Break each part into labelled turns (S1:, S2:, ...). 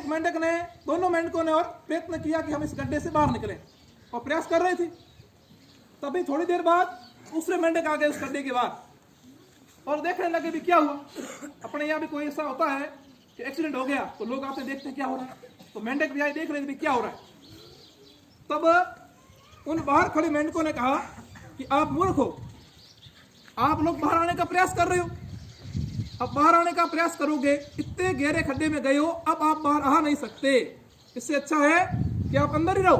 S1: एक मेंढक ने, दोनों मेंढकों ने और प्रयत्न किया कि हम इस गड्ढे से बाहर निकलें, और प्रयास कर रहे थे। तभी थोड़ी देर बाद दूसरे मेंढक आ गए उस गड्ढे के बाहर और देखने लगे भी क्या हुआ। अपने यहाँ भी कोई ऐसा होता है कि एक्सीडेंट हो गया तो लोग आते देखते क्या हो रहा है, तो मेंढक भी आए देख रहे थे भी क्या हो रहा है। तब उन बाहर खड़े मेंढकों ने कहा कि आप मूर्ख हो, आप लोग बाहर आने का प्रयास कर रहे हो, अब बाहर आने का प्रयास करोगे, इतने गहरे खड्डे में गए हो, अब आप बाहर आ नहीं सकते। इससे अच्छा है कि आप अंदर ही रहो,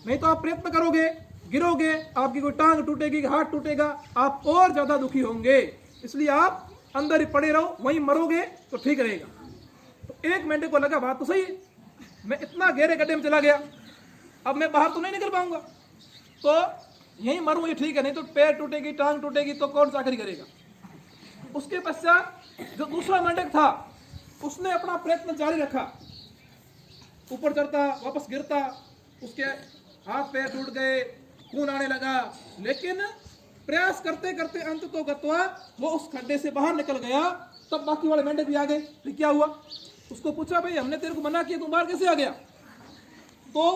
S1: नहीं तो आप प्रयत्न करोगे, गिरोगे, आपकी कोई टांग टूटेगी, हाथ टूटेगा, आप और ज्यादा दुखी होंगे। इसलिए आप अंदर ही पड़े रहो, वहीं मरोगे तो ठीक रहेगा। तो एक मेंढक को लगा बात तो सही है, मैं इतना गहरे गड्ढे में चला गया, अब मैं बाहर तो नहीं निकल पाऊंगा, तो यहीं मरूं ये ठीक है, नहीं तो पैर टूटेगी, टांग टूटेगी, तो कौन चाकरी करेगा। उसके पश्चात जो दूसरा मेंढक था उसने अपना प्रयत्न जारी रखा, ऊपर चढ़ता, वापस गिरता, उसके हाथ पैर टूट गए, खून आने लगा, लेकिन प्रयास करते करते अंत तो गत्वा वो उस खड्डे से बाहर निकल गया। तब बाकी वाले मेंढक भी आ गए, फिर क्या हुआ, उसको पूछा भाई हमने तेरे को मना किया, तुम बाहर कैसे आ गया। तो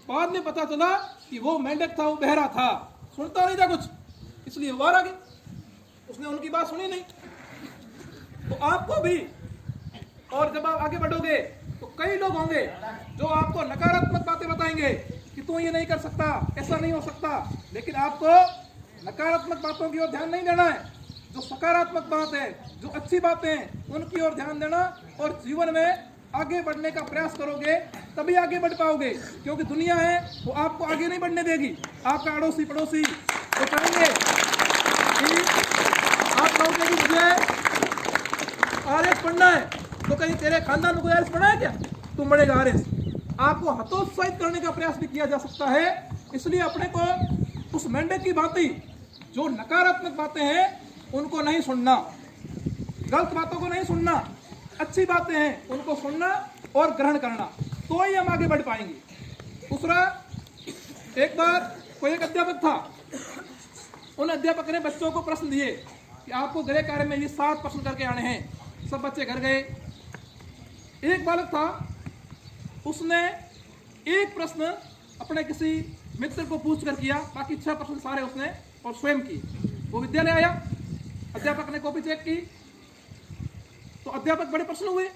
S1: बाद में पता चला कि वो मेंढक था, वो बहरा था, सुनता नहीं था कुछ, इसलिए वो बाहर आ गया, उसने उनकी बात सुनी नहीं। तो आपको भी, और जब आप आगे बढ़ोगे तो कई लोग होंगे जो आपको नकारात्मक बातें बताएंगे कि तू ये नहीं कर सकता, ऐसा नहीं हो सकता, लेकिन आपको नकारात्मक बातों की ओर ध्यान नहीं देना है। जो सकारात्मक बात है, जो अच्छी बातें हैं, उनकी ओर ध्यान देना, और जीवन में आगे बढ़ने का प्रयास करोगे तभी आगे बढ़ पाओगे। क्योंकि दुनिया है वो आपको आगे नहीं बढ़ने देगी। आपका अड़ोसी पड़ोसी वो कहेंगे कि आप कहोगे कि मुझे आरएस पढ़ना है, तो कहीं तेरे खानदान में कोई आरएस पढ़ा है क्या, तुम बढ़ेगा आरएस। आपको हतोत्साहित करने का प्रयास भी किया जा सकता है। इसलिए अपने को उस मेंढक की भांति जो नकारात्मक बातें हैं उनको नहीं सुनना, गलत बातों को नहीं सुनना, अच्छी बातें हैं उनको सुनना और ग्रहण करना, तो ही हम आगे बढ़ पाएंगे। दूसरा, एक बार कोई एक अध्यापक था, उन अध्यापक ने बच्चों को प्रश्न दिए कि आपको गृह कार्य में ये 7 प्रश्न करके आने हैं। सब बच्चे घर गए। एक बालक था, उसने एक प्रश्न अपने किसी मित्र को पूछकर किया, बाकी 6 प्रश्न सारे उसने और स्वयं की। वो विद्यालय आया, अध्यापक ने कॉपी चेक की, तो अध्यापक बड़े प्रश्न हुए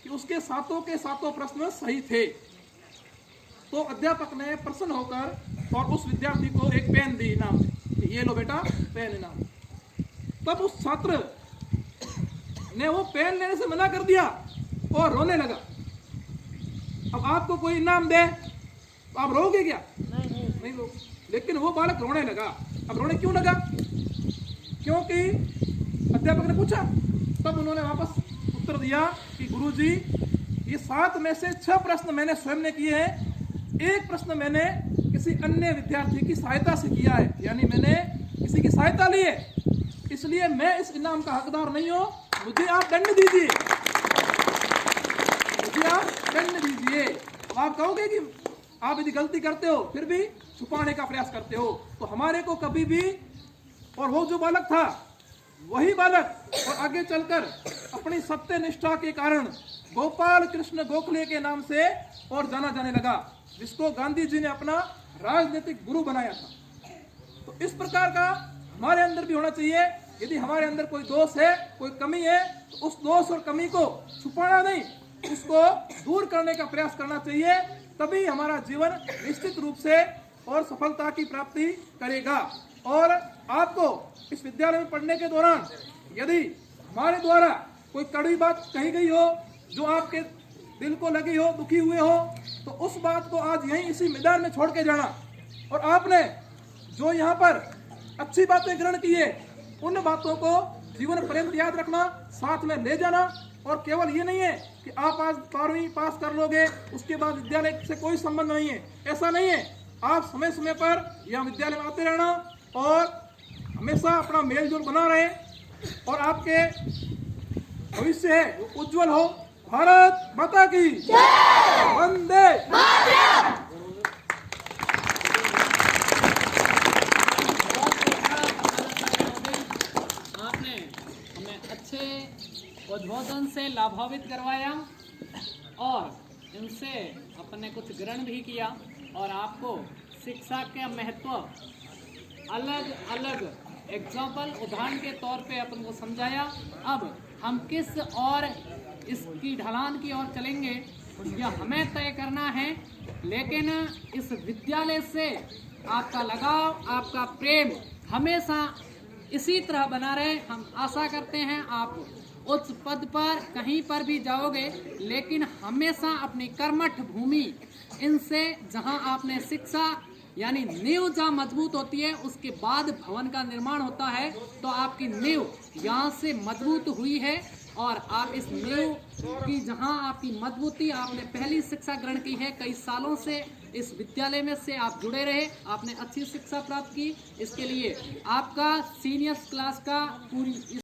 S1: कि उसके सातों के सातों प्रश्न सही थे। तो अध्यापक ने प्रसन्न होकर और उस विद्यार्थी को एक पेन दी इनाम में कि ये लो बेटा पेन इनाम। तब उस छात्र ने वो पेन लेने से मना कर दिया और रोने लगा। अब आपको कोई इनाम दे तो आप रोगे क्या? नहीं रो। लेकिन वो बालक रोने लगा। अब रोने क्यों लगा? क्योंकि अध्यापक ने पूछा। तब उन्होंने वापस उत्तर दिया कि गुरुजी ये 7 में से 6 प्रश्न मैंने स्वयं ने किए हैं, एक प्रश्न मैंने किसी अन्य विद्यार्थी की सहायता से किया है, यानी मैंने किसी की सहायता ली है, इसलिए मैं इस इनाम का हकदार नहीं हूं, मुझे आप दंड दीजिए, मुझे आप दंड दीजिए। अब आप कहोगे कि आप यदि गलती करते हो फिर भी छुपाने का प्रयास करते हो, तो हमारे को कभी भी, और वो जो बालक था वही बालक और आगे चलकर अपनी सत्य निष्ठा के कारण गोपाल कृष्ण गोखले के नाम से और जाना जाने लगा, जिसको गांधी जी ने अपना राजनीतिक गुरु बनाया था। तो इस प्रकार का हमारे अंदर भी होना चाहिए। यदि हमारे अंदर कोई दोष है, कोई कमी है, तो उस दोष और कमी को छुपाना नहीं, उसको दूर करने का प्रयास करना चाहिए। तभी हमारा जीवन निश्चित रूप से और सफलता की प्राप्ति करेगा। और आपको इस विद्यालय में पढ़ने के दौरान यदि हमारे द्वारा कोई कड़वी बात कही गई हो, जो आपके दिल को लगी हो, दुखी हुए हो, तो उस बात को आज यहीं इसी मैदान में छोड़ के जाना, और आपने जो यहाँ पर अच्छी बातें ग्रहण की है उन बातों को जीवन पर्यंत याद रखना, साथ में ले जाना। और केवल ये नहीं है कि आप आज 12वीं पास कर लोगे उसके बाद विद्यालय से कोई संबंध नहीं है, ऐसा नहीं है। आप समय समय पर यहाँ विद्यालय में आते रहना और हमेशा अपना मेल जोल बना रहे, और आपके भविष्य है वो उज्जवल हो। भारत माता की वंदे।
S2: आपने हमें अच्छे उद्बोधन से लाभान्वित करवाया और इनसे अपन ने कुछ ग्रहण भी किया और आपको शिक्षा का महत्व अलग अलग एग्जाम्पल उदाहरण के तौर पे अपन को समझाया। अब हम किस और इसकी ढलान की ओर चलेंगे यह हमें तय करना है, लेकिन इस विद्यालय से आपका लगाव, आपका प्रेम हमेशा इसी तरह बना रहे। हम आशा करते हैं आप उच्च पद पर कहीं पर भी जाओगे, लेकिन हमेशा अपनी कर्मठ भूमि इनसे, जहां आपने शिक्षा यानी नींव जहाँ मजबूत होती है उसके बाद भवन का निर्माण होता है, तो आपकी नींव यहाँ से मजबूत हुई है और आप इस नींव की जहाँ आपकी मजबूती, आपने पहली शिक्षा ग्रहण की है, कई सालों से इस विद्यालय में से आप जुड़े रहे, आपने अच्छी शिक्षा प्राप्त की, इसके लिए आपका सीनियर क्लास का पूरी